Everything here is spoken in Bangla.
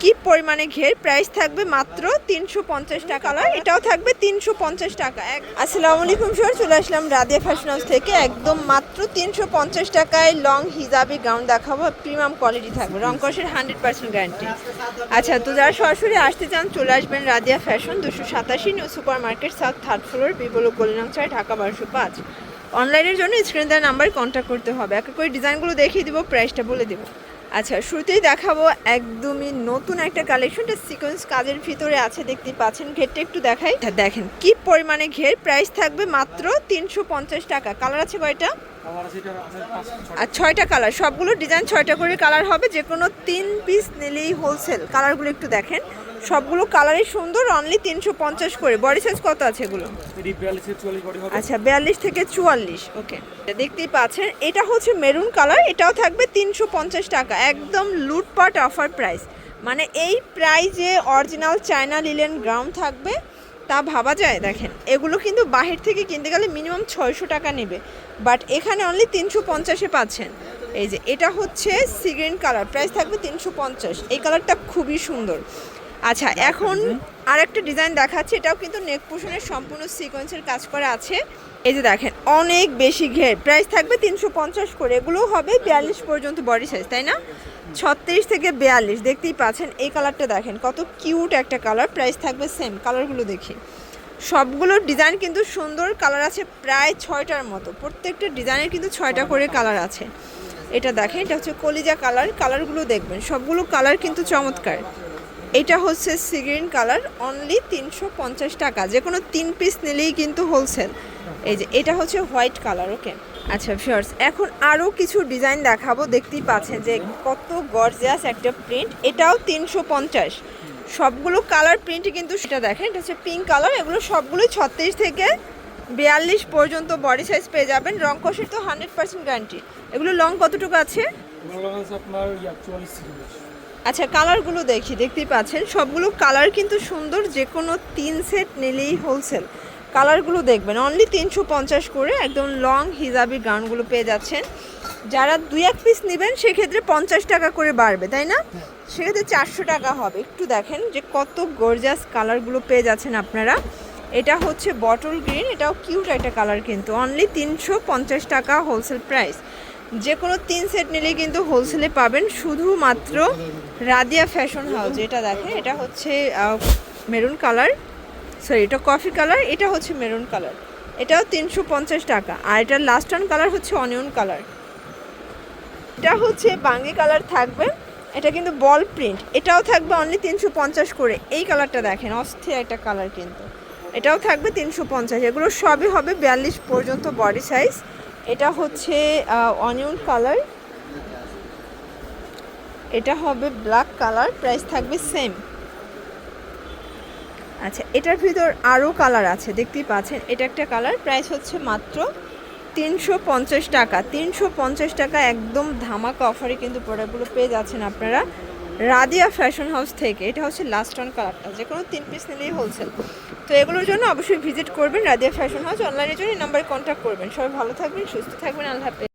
কি পরিমাণে ঘের, প্রাইস থাকবে মাত্র 350 টাকা। এটাও থাকবে 350 টাকা। আসসালামু আলাইকুম স্যার, চলে আসলাম রাদিয়া ফ্যাশন হাউস থেকে। একদম মাত্র 350 টাকায় লং হিজাবি গাউন দেখাবো, প্রিমিয়াম কোয়ালিটি থাকবে, রং কষের 100% গ্যারান্টি। আচ্ছা, তো যারা সরাসরি আসতে চান চলে আসবেন Radia fashion, 287 new super market, south 3rd floor, বিবলো কলিনাং 4, ঢাকা 1205। অনলাইনের জন্য স্ক্রিনে দেওয়া নাম্বারে কন্ট্যাক্ট করতে হবে। এক করে ডিজাইনগুলো দেখিয়ে দিব, প্রাইসটা বলে দেবো। আচ্ছা, শুরুতেই দেখাবো একদমই নতুন একটা কালেকশনটা সিকোয়েন্স কাজের ভিতরে আছে, দেখতেই পাচ্ছেন। ঘেরটা একটু দেখাই, দেখেন কি পরিমাণে ঘের, প্রাইস থাকবে মাত্র 350 টাকা। কালার আছে কয়টা? আর 6টা কালার, সবগুলো ডিজাইন 6টা করে কালার হবে, যে কোনো 3 পিস নিলেই হোলসেল। কালারগুলো একটু দেখেন, সবগুলো কালারই সুন্দর, অনলি 350 করে। বডি সাইজ কত আছে এগুলো? আচ্ছা, 42 থেকে 44। ওকে, দেখতেই পাচ্ছেন এটা হচ্ছে মেরুন কালার, এটাও থাকবে 350 টাকা। একদম লুটপাট অফার প্রাইস, মানে এই প্রাইজে অরিজিনাল চায়না লিলেন গ্রাউন্ড থাকবে, তা ভাবা যায়? দেখেন, এগুলো কিন্তু বাহির থেকে কিনতে গেলে মিনিমাম 600 টাকা নেবে, বাট এখানে অনলি 350-এ পাচ্ছেন। এই যে এটা হচ্ছে সি গ্রিন কালার, প্রাইস থাকবে 350। এই কালারটা খুবই সুন্দর। আচ্ছা, এখন আরেকটা ডিজাইন দেখাচ্ছি, এটাও কিন্তু নেক পোর্শনের সম্পূর্ণ সিকোয়েন্সের কাজ করা আছে। এই যে দেখেন, অনেক বেশি ঘের, প্রাইস থাকবে 350 করে। এগুলো হবে 42 পর্যন্ত বডি সাইজ, তাই না? 36 থেকে 42, দেখতেই পাচ্ছেন। এই কালারটা দেখেন, কত কিউট একটা কালার, প্রাইস থাকবে সেম। কালারগুলো দেখি, সবগুলো ডিজাইন কিন্তু সুন্দর, কালার আছে প্রায় 6টার মতো। প্রত্যেকটা ডিজাইনের কিন্তু 6টা করে কালার আছে। এটা দেখেন, এটা হচ্ছে কলিজা কালার। কালারগুলো দেখবেন, সবগুলো কালার কিন্তু চমৎকার। এটা হচ্ছে সি গ্রিন কালার, অনলি 350 টাকা। যে কোনো 3 পিস নিলেই কিন্তু হোলসেল। এই যে এটা হচ্ছে হোয়াইট কালার। ওকে, আচ্ছা ভিউয়ার্স, এখন আরও কিছু ডিজাইন দেখাবো। দেখতেই পাচ্ছেন যে কত গর্জিয়াস একটা প্রিন্ট, এটাও 350। সবগুলো কালার প্রিন্টই কিন্তু সেটা দেখেন, এটা হচ্ছে পিঙ্ক কালার। এগুলো সবগুলোই 36 থেকে 42 পর্যন্ত বডি সাইজ পেয়ে যাবেন। রং কষের তো 100% গ্যারান্টি। এগুলো লং কতটুকু আছে? আচ্ছা, কালারগুলো দেখি, দেখতেই পাচ্ছেন সবগুলো কালার কিন্তু সুন্দর, যে কোনো 3 সেট নিলেই হোলসেল। কালারগুলো দেখবেন, অনলি 350 করে একদম লং হিজাবি গাউনগুলো পেয়ে যাচ্ছেন। যারা 2-1 পিস নেবেন সেক্ষেত্রে 50 টাকা করে বাড়বে, তাই না? সেক্ষেত্রে 400 টাকা হবে। একটু দেখেন যে কত গর্জিয়াস কালারগুলো পেয়ে যাচ্ছেন আপনারা। এটা হচ্ছে বটল গ্রিন, এটাও কিউট একটা কালার, কিন্তু অনলি 350 টাকা হোলসেল প্রাইস। যে কোনো 3 সেট নিলেই কিন্তু হোলসেলে পাবেন, শুধুমাত্র রাদিয়া ফ্যাশন হাউস। এটা দেখেন, এটা হচ্ছে মেরুন কালার, সরি এটা কফি কালার, এটা হচ্ছে মেরুন কালার, এটাও 350 টাকা। আর এটার লাস্ট ওয়ান কালার হচ্ছে অনিয়ন কালার, এটা হচ্ছে বাঙ্গি কালার থাকবে। এটা কিন্তু বল প্রিন্ট, এটাও থাকবে অনলি 350 করে। এই কালারটা দেখেন, অস্থির একটা কালার, কিন্তু এটাও থাকবে 350। এগুলো সবই হবে 42 পর্যন্ত বডি সাইজ। এটা হচ্ছে অনিয়ন কালার, এটা হবে ব্ল্যাক কালার, প্রাইস থাকবে সেম। আচ্ছা, এটার ভিতর আরও কালার আছে, দেখতেই পাচ্ছেন। এটা একটা কালার, প্রাইস হচ্ছে মাত্র 350 টাকা। 350 টাকা একদম ধামাকা অফারে কিন্তু প্রোডাক্টগুলো পেয়ে যাচ্ছেন আপনারা রাদিয়া ফ্যাশন হাউস থেকে। এটা হচ্ছে লাস্ট ওয়ান কালারটা, যে কোনো 3 পিস নিলেই হোলসেল। তো এগুলোর জন্য অবশ্যই ভিজিট করবেন রাদিয়া ফ্যাশন হাউস। অনলাইনের জন্য এই নাম্বারে কন্ট্যাক্ট করবেন। সবাই ভালো থাকবেন, সুস্থ থাকবেন, আল্লাহ হাফেজ।